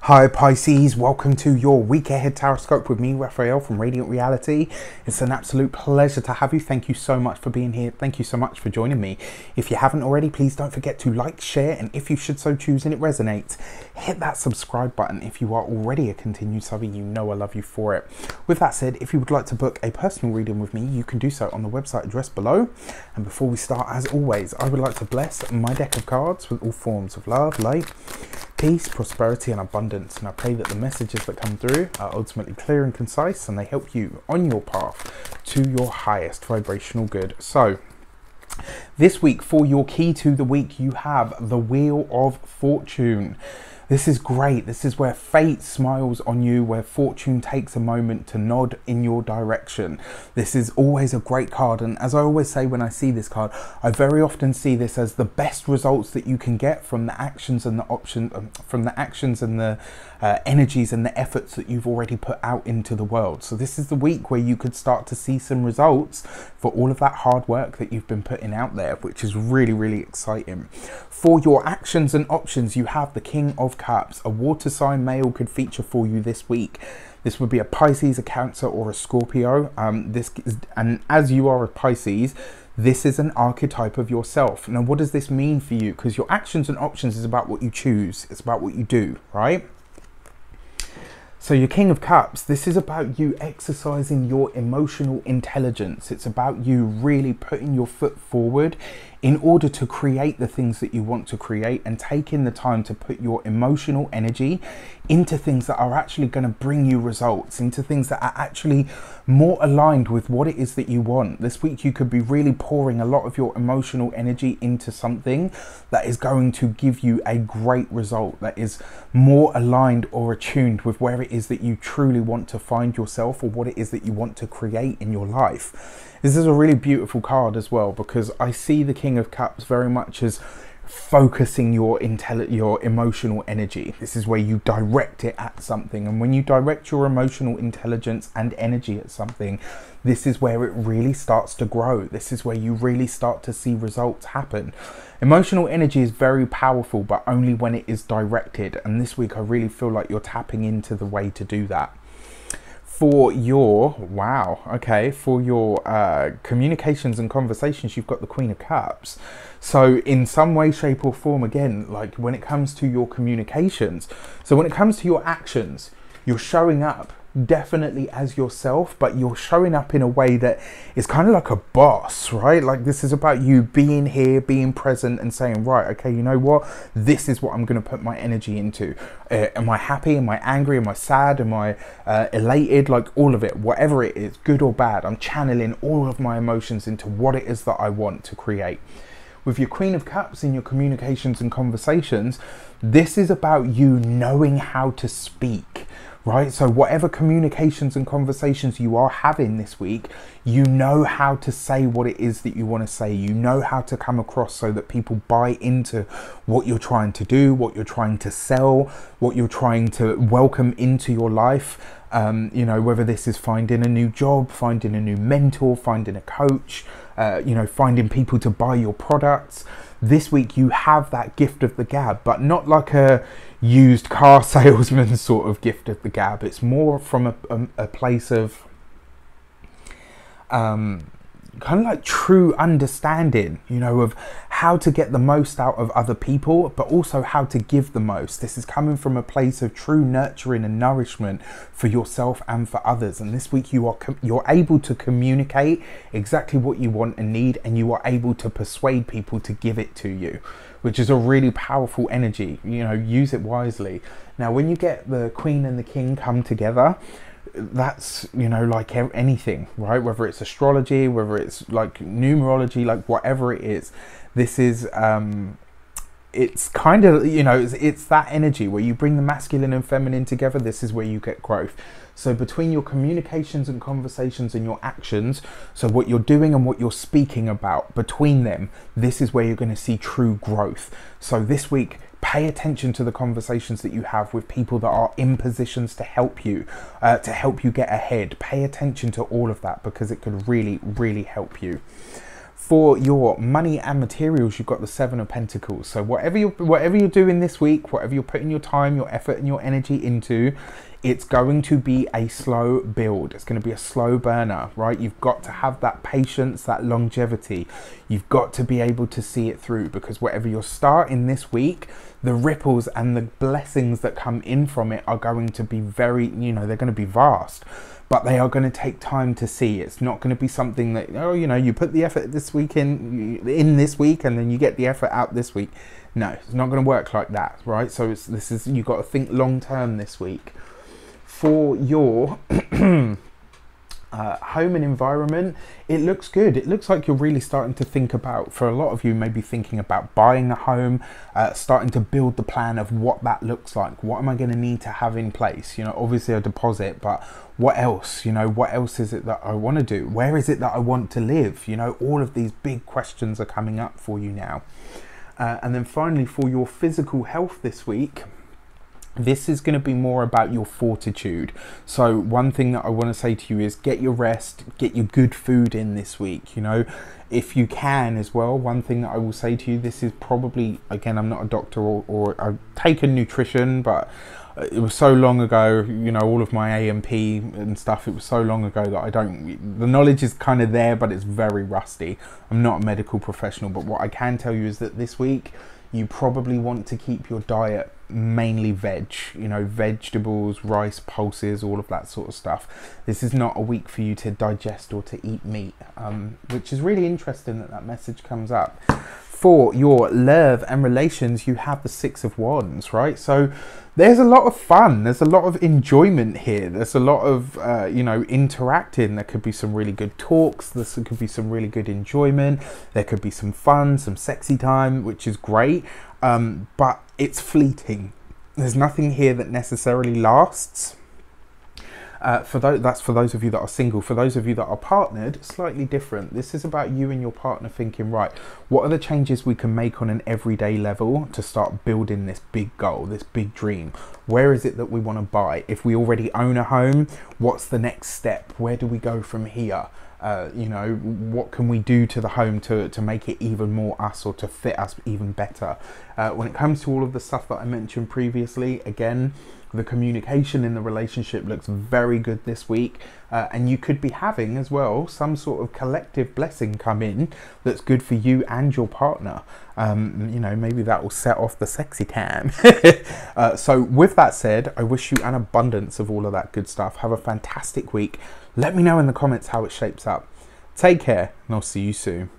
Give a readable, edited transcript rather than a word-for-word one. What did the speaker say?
Hi Pisces, welcome to your week ahead tarot with me, Raphael from Radiant Reality. It's an absolute pleasure to have you. Thank you so much for being here. Thank you so much for joining me. If you haven't already, please don't forget to like, share, and if you should so choose and it resonates, hit that subscribe button. If you are already a continued subby, you know I love you for it. With that said, if you would like to book a personal reading with me, you can do so on the website address below. And before we start, as always, I would like to bless my deck of cards with all forms of love, light, peace, prosperity, and abundance. And I pray that the messages that come through are ultimately clear and concise, and they help you on your path to your highest vibrational good. So this week, for your key to the week, you have the Wheel of Fortune. This is great. This is where fate smiles on you, where fortune takes a moment to nod in your direction. This is always a great card. And as I always say when I see this card, I very often see this as the best results that you can get from the actions and the energies and the efforts that you've already put out into the world. So this is the week where you could start to see some results for all of that hard work that you've been putting out there, which is really, really exciting. For your actions and options, you have the King of Cups. A water sign male could feature for you this week. This would be a Pisces, a Cancer, or a Scorpio. And as you are a Pisces, this is an archetype of yourself. Now, what does this mean for you? Because your actions and options is about what you choose. It's about what you do, right? So your King of Cups, this is about you exercising your emotional intelligence. It's about you really putting your foot forward in order to create the things that you want to create, and taking the time to put your emotional energy into things that are actually going to bring you results, into things that are actually more aligned with what it is that you want. This week you could be really pouring a lot of your emotional energy into something that is going to give you a great result, that is more aligned or attuned with where it is that you truly want to find yourself, or what it is that you want to create in your life. This is a really beautiful card as well, because I see the King of Cups very much as focusing your emotional energy. This is where you direct it at something, and when you direct your emotional intelligence and energy at something, this is where it really starts to grow. This is where you really start to see results happen. Emotional energy is very powerful, but only when it is directed, and this week I really feel like you're tapping into the way to do that. For your communications and conversations, you've got the Queen of Cups. So in some way, shape or form, again, like when it comes to your communications, so when it comes to your actions, you're showing up definitely as yourself, but you're showing up in a way that is kind of like a boss, right? Like this is about you being here, being present, and saying, right, okay, you know what, this is what I'm going to put my energy into. Am I happy? Am I angry? Am I sad? Am I elated? Like all of it, whatever it is, good or bad, I'm channeling all of my emotions into what it is that I want to create. With your Queen of Cups in your communications and conversations, this is about you knowing how to speak, right? So whatever communications and conversations you are having this week, you know how to say what it is that you want to say. You know how to come across so that people buy into what you're trying to do, what you're trying to sell, what you're trying to welcome into your life. You know, whether this is finding a new job, finding a new mentor, finding a coach, you know, finding people to buy your products. This week you have that gift of the gab, but not like a used car salesman sort of gift of the gab. It's more from a place of kind of like true understanding, you know, of how to get the most out of other people, but also how to give the most. This is coming from a place of true nurturing and nourishment for yourself and for others. And this week you're able to communicate exactly what you want and need, and you are able to persuade people to give it to you, which is a really powerful energy. You know, use it wisely. Now, when you get the Queen and the King come together, that's, you know, like anything, right? Whether it's astrology, whether it's like numerology, like whatever it is, this is it's kind of, you know, it's that energy where you bring the masculine and feminine together. This is where you get growth. So between your communications and conversations and your actions, so what you're doing and what you're speaking about, between them, this is where you're going to see true growth. So this week, pay attention to the conversations that you have with people that are in positions to help you get ahead. Pay attention to all of that, because it could really, really help you. For your money and materials, you've got the Seven of Pentacles. So whatever you're doing this week, whatever you're putting your time, your effort and your energy into, it's going to be a slow build. It's going to be a slow burner, right? You've got to have that patience, that longevity. You've got to be able to see it through, because whatever you're starting this week, the ripples and the blessings that come in from it are going to be very, you know, they're going to be vast. But they are going to take time to see. It's not going to be something that, oh, you know, you put the effort this week in this week and then you get the effort out this week. No, it's not going to work like that, right? So you've got to think long term this week. For your home and environment, it looks good. It looks like you're really starting to think about, for a lot of you, maybe thinking about buying a home, starting to build the plan of what that looks like. What am I going to need to have in place? You know, obviously a deposit, but what else? You know, what else is it that I want to do? Where is it that I want to live? You know, all of these big questions are coming up for you now. And then finally, for your physical health this week, this is going to be more about your fortitude. So one thing that I want to say to you is get your rest, get your good food in this week, you know, if you can as well. One thing that I will say to you, this is probably, again, I'm not a doctor or I've taken nutrition, but it was so long ago, you know, all of my AMP and stuff, it was so long ago that the knowledge is kind of there, but it's very rusty. I'm not a medical professional, but what I can tell you is that this week, you probably want to keep your diet mainly veg, you know, vegetables, rice, pulses, all of that sort of stuff. This is not a week for you to digest or to eat meat, which is really interesting that message comes up. For your love and relations, you have the Six of Wands, right? So there's a lot of fun, there's a lot of enjoyment here, there's a lot of you know, interacting. There could be some really good talks, there could be some really good enjoyment, there could be some fun, some sexy time, which is great, but it's fleeting. There's nothing here that necessarily lasts. That's for those of you that are single. For those of you that are partnered, slightly different. This is about you and your partner thinking, right, what are the changes we can make on an everyday level to start building this big goal, this big dream? Where is it that we want to buy? If we already own a home, what's the next step? Where do we go from here? You know, what can we do to the home to make it even more us, or to fit us even better? When it comes to all of the stuff that I mentioned previously, again, the communication in the relationship looks very good this week, and you could be having as well some sort of collective blessing come in that's good for you and your partner. You know, maybe that will set off the sexy time. So with that said, I wish you an abundance of all of that good stuff. Have a fantastic week. Let me know in the comments how it shapes up. Take care, and I'll see you soon.